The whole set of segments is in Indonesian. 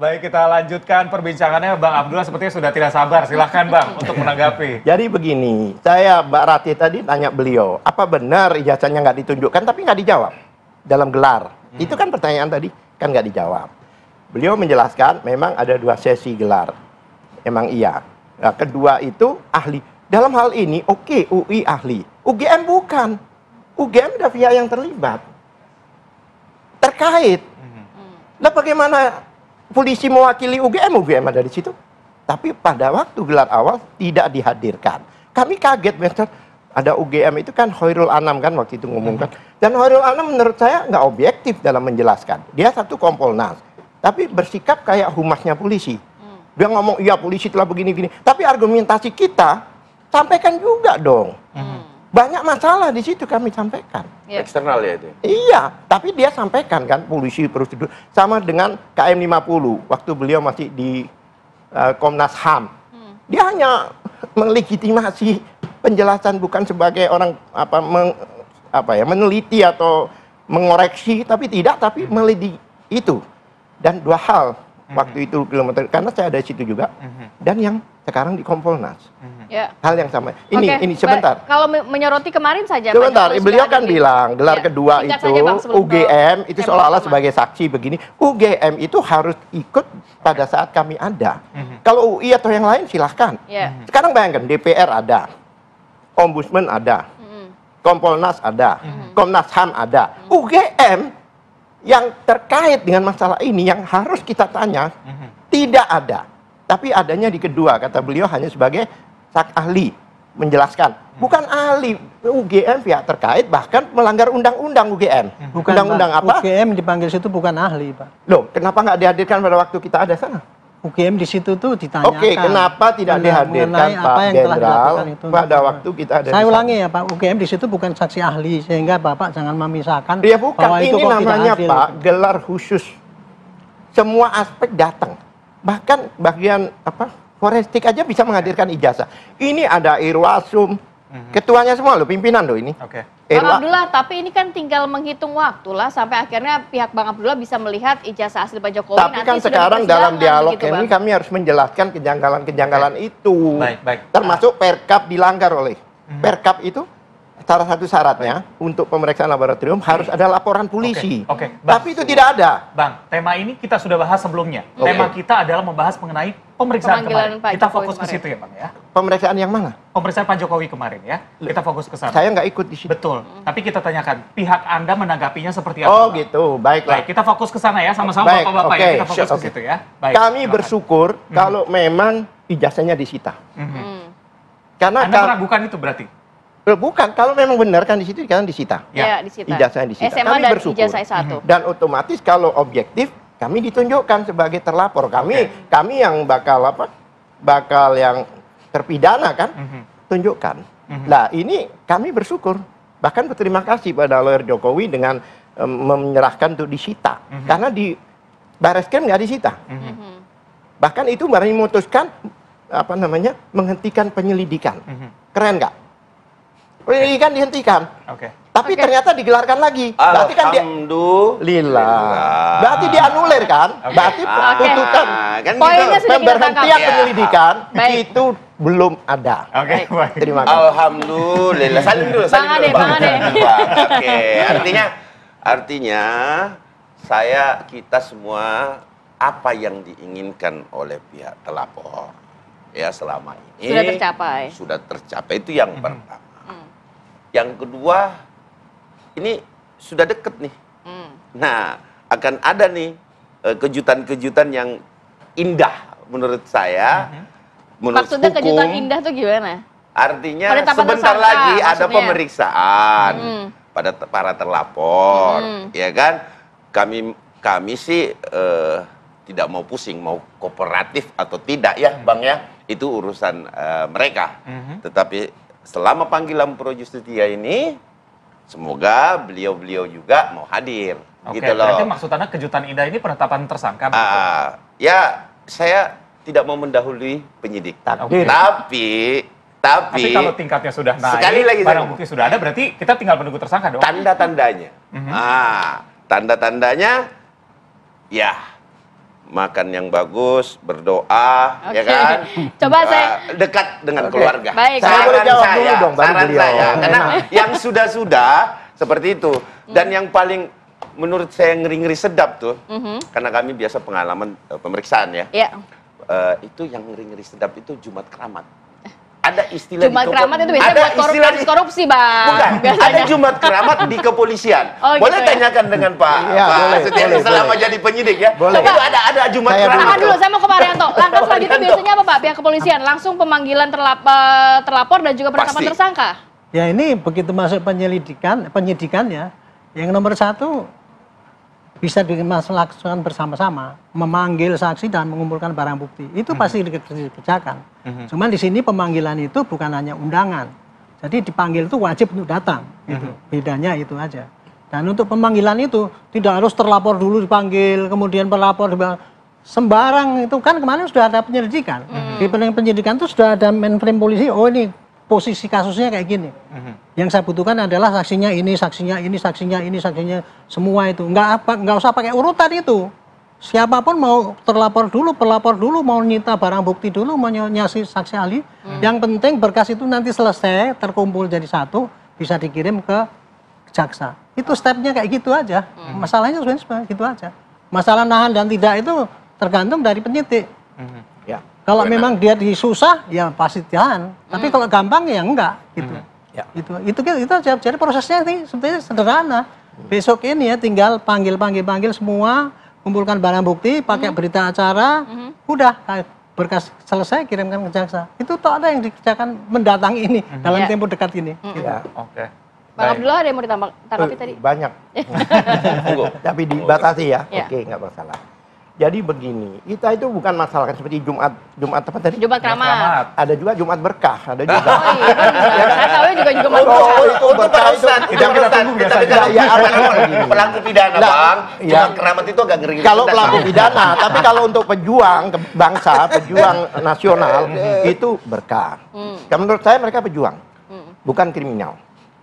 Baik, kita lanjutkan perbincangannya. Bang Abdullah sepertinya sudah tidak sabar. Silahkan Bang untuk menanggapi. Jadi begini, Mbak Rati tadi tanya beliau, apa benar ijazahnya nggak ditunjukkan tapi nggak dijawab dalam gelar? Itu kan pertanyaan tadi, kan nggak dijawab. Beliau menjelaskan memang ada 2 sesi gelar. Emang iya. Nah, kedua itu ahli. Dalam hal ini, oke, UI ahli. UGM bukan. UGM ada pihak yang terlibat. Terkait. Nah, bagaimana polisi mewakili UGM? UGM ada di situ. Tapi pada waktu gelar awal tidak dihadirkan. Kami kaget, Mister. Ada UGM itu kan Khairul Anam kan waktu itu ngomongkan. Dan Khairul Anam menurut saya nggak objektif dalam menjelaskan. Dia satu Kompolnas. Tapi bersikap kayak humasnya polisi. Dia ngomong, iya polisi telah begini-gini. Tapi argumentasi kita, sampaikan juga dong. Banyak masalah di situ kami sampaikan. Eksternal ya itu? Iya, tapi dia sampaikan kan polisi prosedur. Sama dengan KM 50, waktu beliau masih di Komnas HAM. Dia hanya melegitimasi penjelasan bukan sebagai orang meneliti atau mengoreksi, tapi meliti itu. Dan 2 hal waktu itu kilometer, karena saya ada di situ juga. Dan yang sekarang di Kompolnas. Hal yang sama. Ini sebentar. Kalau menyoroti kemarin saja. Sebentar, beliau kan bilang gelar kedua itu UGM itu seolah-olah sebagai saksi begini. UGM itu harus ikut pada saat kami ada. Kalau UI atau yang lain silahkan. Sekarang bayangkan DPR ada, Ombudsman ada, Kompolnas ada, Komnas HAM ada. UGM yang terkait dengan masalah ini yang harus kita tanya tidak ada. Tapi adanya di kedua, kata beliau hanya sebagai ahli menjelaskan. Bukan ahli, UGM pihak terkait bahkan melanggar undang-undang UGM. Bukan, undang-undang apa? UGM dipanggil situ bukan ahli, Pak. Loh, kenapa nggak dihadirkan pada waktu kita ada sana? UGM di situ tuh ditanyakan. Oke, kenapa tidak dihadirkan Pak Jenderal pada waktu kita ada? Saya ulangi ya Pak, UGM di situ bukan saksi ahli sehingga Bapak jangan memisahkan. Ya bukan, bahwa itu ini namanya Pak gelar khusus. Semua aspek datang. Bahkan bagian forensik aja bisa menghadirkan ijazah. Ini ada Irwasum, ketuanya semua loh, pimpinan loh ini. Bang Abdullah, tapi ini kan tinggal menghitung waktu lah sampai akhirnya pihak Bang Abdullah bisa melihat ijazah asli Pak Jokowi. Tapi kan sekarang dalam dialog ini kami harus menjelaskan kejanggalan-kejanggalan itu. Termasuk Perkap dilanggar oleh Perkap itu. Salah satu syaratnya untuk pemeriksaan laboratorium harus ada laporan polisi. Tapi itu tidak ada. Bang, tema ini kita sudah bahas sebelumnya. Tema kita adalah membahas mengenai pemeriksaan kemarin. Kita fokus ke situ ya Bang ya. Pemeriksaan yang mana? Pemeriksaan Pak Jokowi kemarin ya. Kita fokus ke sana. Saya nggak ikut di situ. Betul. Tapi kita tanyakan, pihak Anda menanggapinya seperti apa? Oh gitu, baiklah. Baik, kita fokus ke sana ya, sama-sama Bapak-Bapak ya. Kita fokus ke situ ya. Baik, kami bersyukur kalau memang ijazahnya disita. Karena Anda meragukan itu berarti? Bukan, kalau memang benar kan di situ kan disita. Ya, disita. Ijazahnya disita. SMA kami dan bersyukur. ijazah S1. Dan otomatis kalau objektif kami ditunjukkan sebagai terlapor. Kami yang bakal yang terpidana kan tunjukkan. Nah, ini kami bersyukur. Bahkan berterima kasih pada lawyer Jokowi dengan menyerahkan untuk disita. Karena di Barreskrim nggak disita. Bahkan itu baru memutuskan menghentikan penyelidikan. Keren nggak? Penyelidikan dihentikan. Tapi ternyata digelarkan lagi. Berarti kan Alhamdulillah. Berarti dianulir kan? Berarti tuntutan pemberhentian penyelidikan itu belum ada. Terima kasih. Alhamdulillah. Salim dulu. Bang Ade. Artinya kita semua apa yang diinginkan oleh pihak terlapor ya selama ini sudah tercapai itu yang pertama. Yang kedua, ini sudah deket nih. Nah, akan ada nih kejutan-kejutan yang indah menurut saya. Maksudnya kejutan indah tuh gimana? Artinya sebentar lagi ada pemeriksaan pada para terlapor, ya kan? Kami sih tidak mau pusing, mau kooperatif atau tidak ya, Bang ya. Itu urusan mereka. Tetapi selama panggilan Pro Justia ini, semoga beliau-beliau juga mau hadir. Gitu loh. Berarti maksud Anda kejutan indah ini penetapan tersangka? Ya, saya tidak mau mendahului penyidik. Tapi kalau tingkatnya sudah naik, sekali lagi barang bukti sudah ada, berarti kita tinggal menunggu tersangka dong? Tanda-tandanya. Tanda-tandanya, ya makan yang bagus, berdoa, ya kan? Coba saya dekat dengan keluarga. Baik. Saya boleh jawab dulu dong, baru saran beliau. saya, karena yang sudah-sudah seperti itu. Dan yang paling menurut saya ngeri-ngeri sedap tuh, karena kami biasa pengalaman pemeriksaan ya. Iya. Itu yang ngeri-ngeri sedap itu Jumat Keramat. Ada istilah Jumat Keramat itu biasanya buat kasus korupsi, Bang. Bukan, Biasanya. ada Jumat Keramat di kepolisian. Oh, boleh gitu ya? tanyakan dengan Pak Iya, boleh, Setiawan boleh, selama boleh. jadi penyidik ya. Boleh. Itu ada Jumat Saya Keramat. Tahan dulu, saya mau ke Pak Arianto. Langkah selanjutnya Arianto. biasanya apa, Pak? Pihak kepolisian langsung pemanggilan terlapor dan juga penetapan Pasti. tersangka. Ya ini begitu masuk penyidikannya, yang nomor satu bisa dilaksanakan bersama-sama, memanggil saksi dan mengumpulkan barang bukti. Itu pasti dikerjakan. Cuman di sini pemanggilan itu bukan hanya undangan. Jadi dipanggil itu wajib untuk datang. Gitu. Bedanya itu aja. Dan untuk pemanggilan itu tidak harus terlapor dulu dipanggil, kemudian pelapor sembarang itu kan kemarin sudah ada penyelidikan. Di penyidikan itu sudah ada mainframe polisi. Oh ini posisi kasusnya kayak gini. Yang saya butuhkan adalah saksinya ini, saksinya ini, saksinya ini, saksinya semua itu. Nggak usah pakai urutan itu. Siapapun mau terlapor dulu, pelapor dulu, mau nyita barang bukti dulu, mau nyasi saksi ahli. Yang penting berkas itu nanti selesai, terkumpul jadi satu, bisa dikirim ke jaksa. Itu stepnya kayak gitu aja. Masalahnya sebenarnya gitu aja. Masalah nahan dan tidak itu tergantung dari penyidik. Ya. Kalau memang dia disusah, ya pasti tahan. Tapi kalau gampang ya enggak, gitu. Ya. Itu aja. Jadi prosesnya ini sebetulnya sederhana. Besok ini ya tinggal panggil semua, kumpulkan barang bukti, pakai berita acara, udah berkas selesai kirimkan ke jaksa. Itu toh ada yang dikerjakan mendatangi ini dalam tempo dekat ini. Gitu. Ya. Oke. Bang Abdullah ada yang mau ditanggapi tadi? Banyak. Tapi dibatasi ya. Oke, nggak masalah. Jadi begini, kita itu bukan masalah kan seperti Jumat apa tadi? Jumat Keramat. Ada juga Jumat berkah, ada juga. Oh iya, benar. Saya tahu juga Jumat Oh, Berkah. itu berkah itu. Itu yang kita tunggu biasanya. Ya, apa namanya? Pelaku pidana, Nah, Bang. iya. Jumat Keramat itu agak ngeri. Kalau pelaku pidana, tapi kalau untuk pejuang bangsa, pejuang nasional itu berkah. Menurut saya mereka pejuang, bukan kriminal.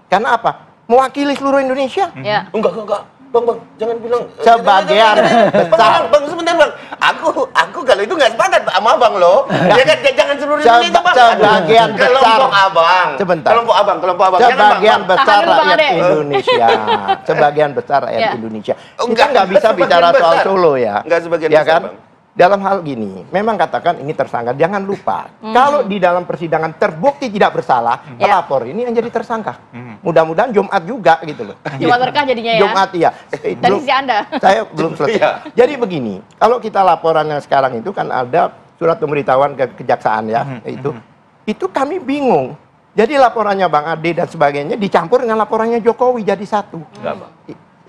Karena apa? Mewakili seluruh Indonesia. Ya. Enggak. Bang, jangan bilang Sebagian besar. Bang, sebentar, Bang. Aku kalau itu nggak sepakat sama Abang loh. Ya kan, jangan seluruh Indonesia, Bang. Sebagian besar. Kelompok Abang. Sebentar. Kelompok Abang. Sebagian Jangan, Bang. besar Tahan dulu, Bang rakyat Ade. Indonesia. Sebagian besar rakyat Ya. Indonesia. Kita Enggak, nggak bisa sebagian bicara soal besar. Solo ya. Enggak sebagian Ya besar, kan? Bang. Dalam hal gini, memang katakan ini tersangka. Jangan lupa, kalau di dalam persidangan terbukti tidak bersalah, pelapor ini yang jadi tersangka. Mudah-mudahan Jumat juga gitu loh. Jumat Berkah jadinya ya. Jumat iya. Dari sisi Anda. Saya belum selesai. Iya. Jadi begini, kalau kita laporannya sekarang itu kan ada surat pemberitahuan ke kejaksaan ya, itu kami bingung. Jadi laporannya Bang Ade dan sebagainya dicampur dengan laporannya Jokowi jadi satu. Enggak, Bang.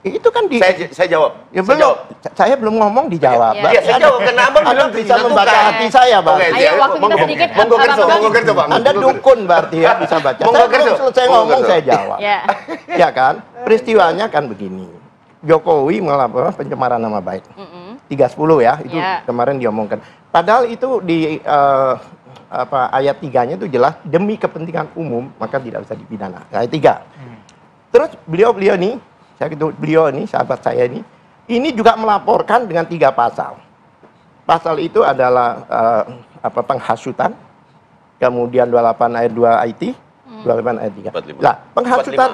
Itu kan di Saya jawab. ya belum, saya belum ngomong dijawab. Iya. Iya, saya jawab. Karena Abang Anda bilang bisa membaca disatukan. hati saya, Bang. Oke, Ayo, waktu kita sedikit, Monggo Abang kerso, Abang. monggo kerso, Bang. Anda dukun berarti ya bisa baca. Monggo Saya belum kerso. selesai Monggo ngomong kerso. saya jawab. Ya. Ya kan? Peristiwanya kan begini. Jokowi melaporkan pencemaran nama baik. 310 ya, itu Ya. kemarin diomongkan. Padahal itu di ayat 3-nya itu jelas demi kepentingan umum maka tidak bisa dipidana. Ayat 3. Terus beliau nih, beliau ini sahabat saya ini juga melaporkan dengan 3 pasal. Pasal itu adalah penghasutan, kemudian 28 ayat 2 IT, 28 ayat 3. 45. Lah, penghasutan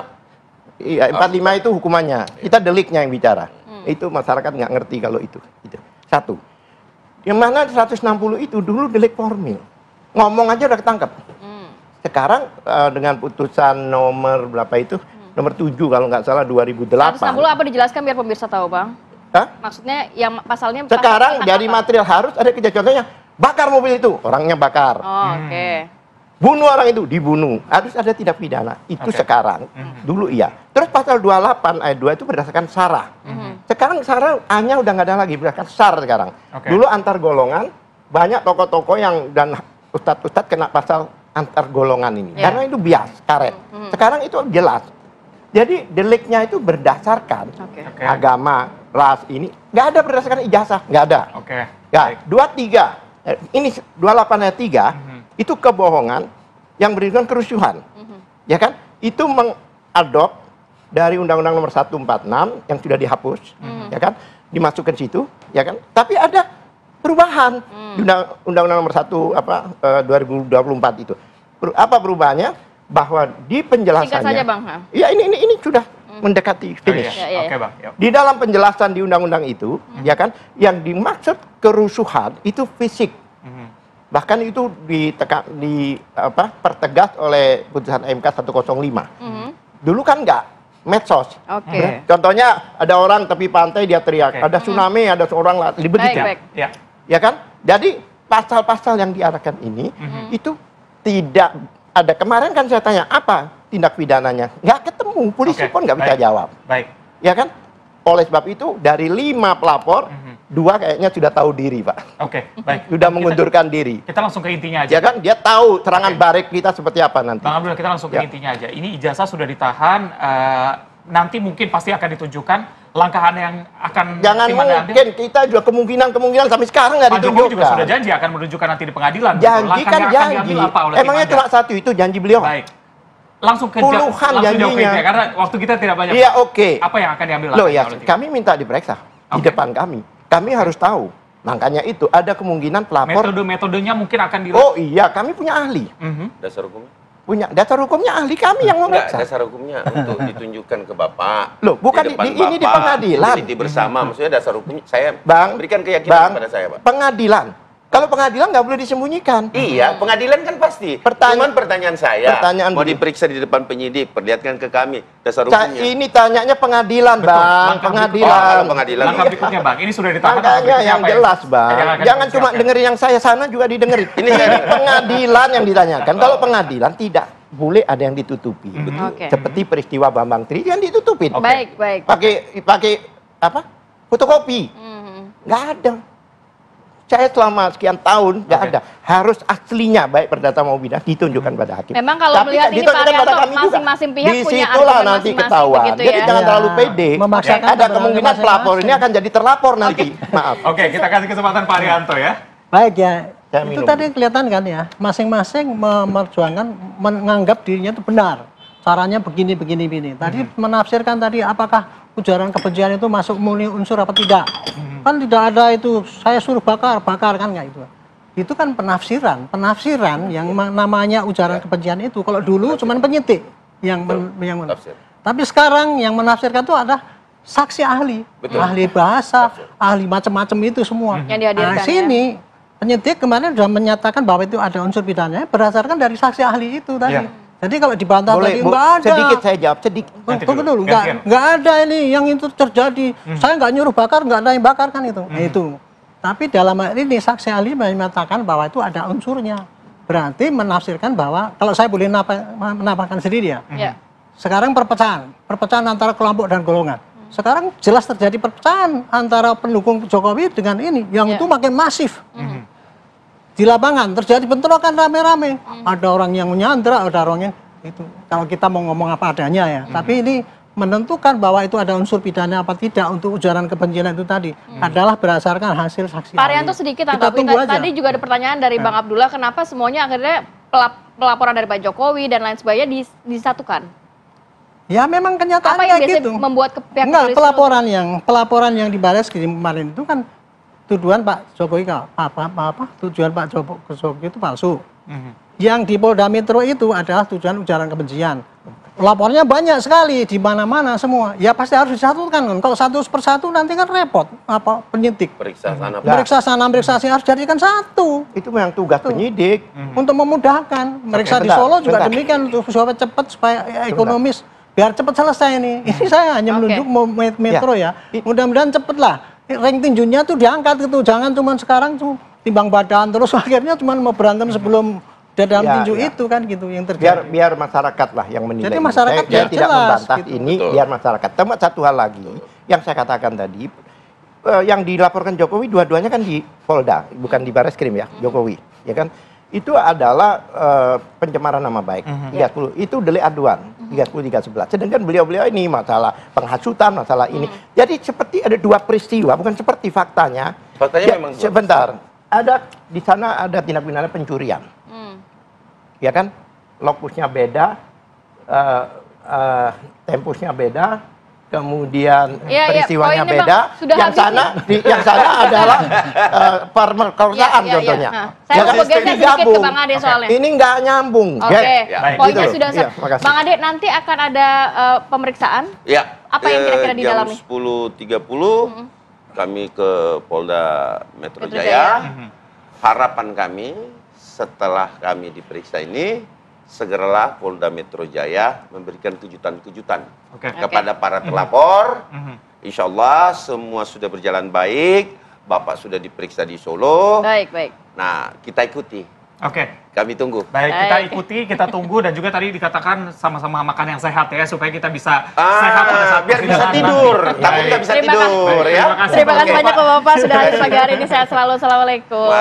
45 itu hukumannya. Kita deliknya yang bicara. Itu masyarakat nggak ngerti kalau itu. Satu. Yang mana 160 itu dulu delik formil. Ngomong aja udah ketangkep. Sekarang dengan putusan nomor berapa itu? Nomor 7 kalau nggak salah 2008. 160 apa dijelaskan biar pemirsa tahu, Bang? Hah? Maksudnya yang pasalnya Sekarang tentang dari apa? material harus ada kejadiannya bakar mobil itu, orangnya bakar. Oh, oke. Bunuh orang itu, dibunuh. Harus ada tindak pidana. Itu sekarang. Dulu iya. Terus pasal 28 ayat 2 itu berdasarkan SARA. Sekarang SARA hanya udah nggak ada lagi, berdasarkan SAR sekarang. Dulu antar golongan, banyak tokoh-tokoh yang dan ustadz-ustadz kena pasal antar golongan ini. Karena itu bias, karet. Sekarang itu jelas. Jadi deliknya itu berdasarkan agama, ras ini. Nggak ada berdasarkan ijazah, nggak ada. Ya, 23, ini 28 ayat 3, itu kebohongan yang berikan kerusuhan. Ya kan? Itu mengadop dari Undang-Undang Nomor 146 yang sudah dihapus, ya kan? Dimasukkan situ, ya kan? Tapi ada perubahan di Undang-Undang Nomor 1 2024 itu. Apa perubahannya? Bahwa di penjelasannya. Singkat saja, Bang. Ya ini sudah mendekati finish. Oh, iya. Oke, Bang. Yuk. Di dalam penjelasan di undang-undang itu, ya kan, yang dimaksud kerusuhan itu fisik. Bahkan itu pertegas oleh putusan MK 105. Dulu kan enggak, medsos. Oke. Contohnya ada orang tepi pantai dia teriak, ada tsunami, ada seorang lari, begitu. Baik. Ya kan? Jadi pasal-pasal yang diarahkan ini itu tidak ada. Kemarin kan saya tanya apa tindak pidananya, nggak ketemu, polisi pun nggak bisa jawab. Baik. Ya kan? Oleh sebab itu dari 5 pelapor, 2 kayaknya sudah tahu diri, Pak. Oke, baik. Sudah mengundurkan diri. Kita langsung ke intinya aja. Ya kan? Dia tahu serangan barik kita seperti apa nanti. Bang Abdul, kita langsung ke intinya aja. Ini ijazah sudah ditahan, nanti mungkin pasti akan ditunjukkan langkahan yang akan Jangan mungkin, kita juga kemungkinan sampai sekarang nggak Pak Jokowi juga ditunjukkan. sudah janji akan menunjukkan nanti di pengadilan. Janji Langkah kan yang akan janji. diambil apa oleh tim Emangnya Anda? cuma satu itu janji beliau? Baik. Langsung ke Puluhan jawab ke janjinya. intinya, karena waktu kita tidak banyak. Iya, oke. Apa yang akan diambil Loh langkahnya ya, oleh tim? kami minta diperiksa di depan kami. Kami harus tahu. Makanya itu ada kemungkinan pelapor. Metodenya mungkin akan Oh iya, kami punya ahli. Dasar hukumnya? Punya dasar hukumnya ahli kami yang Enggak, memeriksa. dasar hukumnya untuk ditunjukkan ke Bapak. Loh, bukan depan ini di Bapak, pengadilan. Ini bersama, maksudnya dasar hukumnya. Saya Bang, berikan keyakinan kepada saya, Pak. Pengadilan. Kalau pengadilan nggak boleh disembunyikan. Iya, pengadilan kan pasti. Cuman pertanyaan saya, mau diperiksa di depan penyidik, perlihatkan ke kami dasar hukumnya. Ini tanyanya pengadilan, Bang. Pengadilan. Pengadilan. Langkah berikutnya, Bang. Ini sudah ditahan. Makanya yang jelas, Bang. Jangan cuma dengerin yang saya sana juga didengerin. Ini pengadilan yang ditanyakan. Kalau pengadilan tidak boleh ada yang ditutupi. Seperti peristiwa Bambang Tri yang ditutupin. Baik. Pakai apa? Fotokopi. Nggak ada. Saya selama sekian tahun nggak ada. Harus aslinya baik perdata mau bidang ditunjukkan pada hakim. Memang kalau melihat ini Pak Arianto, masing-masing pihak punya disitulah argumen nanti masing-masing ketahuan. begitu Jadi ya. jangan terlalu pede. Memaksakan Ada kebenaran kemungkinan pelapor masing-masing. ini akan jadi terlapor nanti. Maaf. Oke, kita kasih kesempatan Pak Arianto ya. Baik ya, Saya itu minum. tadi kelihatan kan ya, masing-masing memperjuangkan, menganggap dirinya itu benar. Caranya begini. Tadi menafsirkan tadi apakah ujaran kebencian itu masuk murni unsur apa tidak. Kan tidak ada itu, saya suruh bakar kan nggak itu. Itu kan penafsiran yang namanya ujaran kebencian itu. Kalau dulu cuman penyidik yang Tafsir. tapi sekarang yang menafsirkan itu ada saksi ahli, ahli bahasa, ahli macam-macam itu semua. Yang dihadirkan, Nah, sini penyidik kemarin sudah menyatakan bahwa itu ada unsur pidananya berdasarkan dari saksi ahli itu tadi. Ya. Jadi kalau dibantah Boleh, tadi nggak ada. sedikit saya jawab, sedikit. Nanti Tunggu dulu, dulu, gantian. nggak ada ini yang itu terjadi. Saya nggak nyuruh bakar, nggak ada yang bakar kan itu. Nah, itu. Tapi dalam hal ini saksi ahli menyatakan bahwa itu ada unsurnya. Berarti menafsirkan bahwa kalau saya boleh menambahkan sendiri ya. Ya. Sekarang perpecahan antara kelompok dan golongan. Sekarang jelas terjadi perpecahan antara pendukung Jokowi dengan ini, yang itu makin masif. Di lapangan terjadi bentrokan rame-rame. Ada orang yang menyandra, ada orang yang itu. Kalau kita mau ngomong apa adanya ya. Tapi ini menentukan bahwa itu ada unsur pidana apa tidak untuk ujaran kebencian itu tadi adalah berdasarkan hasil saksi. Pak Arianto sedikit Kita tanggapi. tunggu aja. Tadi juga ada pertanyaan dari Bang Abdullah, kenapa semuanya akhirnya pelaporan dari Pak Jokowi dan lain sebagainya disatukan? Ya memang Apa kenyataannya yang biasanya gitu. membuat pihak Enggak, kepolisian pelaporan yang dibalas kemarin itu kan tuduhan Pak Jokowi tujuan Pak Jokowi itu palsu. Yang di Polda Metro itu adalah tujuan ujaran kebencian. Lapornya banyak sekali di mana-mana semua. Ya pasti harus disatukan kan. Kalau satu persatu nanti kan repot penyidik. Periksa sana. Meriksa sana, meriksa sini harus jadikan satu. Itu memang tugas penyidik. Untuk memudahkan. Meriksa di bentar, Solo juga bentar. demikian untuk supaya cepat, supaya ekonomis. Biar cepat selesai ini. Ini saya hanya menunjuk metro ya. Mudah-mudahan cepat lah. Rank tinjunya tuh diangkat gitu. Jangan cuma sekarang tuh timbang badan terus akhirnya cuma mau berantem sebelum dalam tinju itu kan gitu yang terjadi. Biar masyarakat lah yang menilai. Jadi masyarakat saya tidak jelas, membantah gitu. ini, biar masyarakat. Tambah satu hal lagi yang saya katakan tadi, yang dilaporkan Jokowi dua-duanya kan di Polda, bukan di Barreskrim ya, Jokowi, ya kan? Itu adalah pencemaran nama baik. 30 itu delik aduan 30 311. Sedangkan beliau-beliau ini masalah penghasutan, masalah ini. Jadi seperti ada dua peristiwa, bukan seperti faktanya. Faktanya memang sebentar. Ada di sana ada tindak pidana pencurian. Ya kan, lokusnya beda, tempusnya beda, kemudian Iya, peristiwanya poinnya, beda. Bang, sudah Yang habis sana, yang sana adalah pemerkosaan contohnya. Nah, saya mau bergeser sedikit ke Bang Ade soalnya. Ini nggak nyambung. Oke, Baik. poinnya Gitu. sudah Iya, makasih. Bang Ade, nanti akan ada pemeriksaan. Ya. Apa yang kira-kira di dalam jam nih? 10.30 kami ke Polda Metro Metro Jaya. Jaya. Harapan kami setelah kami diperiksa ini, segeralah Polda Metro Jaya memberikan kejutan-kejutan kepada para terlapor. Insya Allah semua sudah berjalan baik. Bapak sudah diperiksa di Solo. Baik, baik. Nah, kita ikuti. Oke. Kami tunggu. Baik, kita ikuti, kita tunggu, dan juga tadi dikatakan sama-sama makan yang sehat ya, supaya kita bisa sehat pada saat biar bisa persidangan tidur. nanti. Takut Baik. nggak bisa Terima tidur kasih. ya. Terima kasih. Terima kasih Oke. banyak Bapak sudah hadir pagi hari ini. Sehat selalu. Assalamualaikum.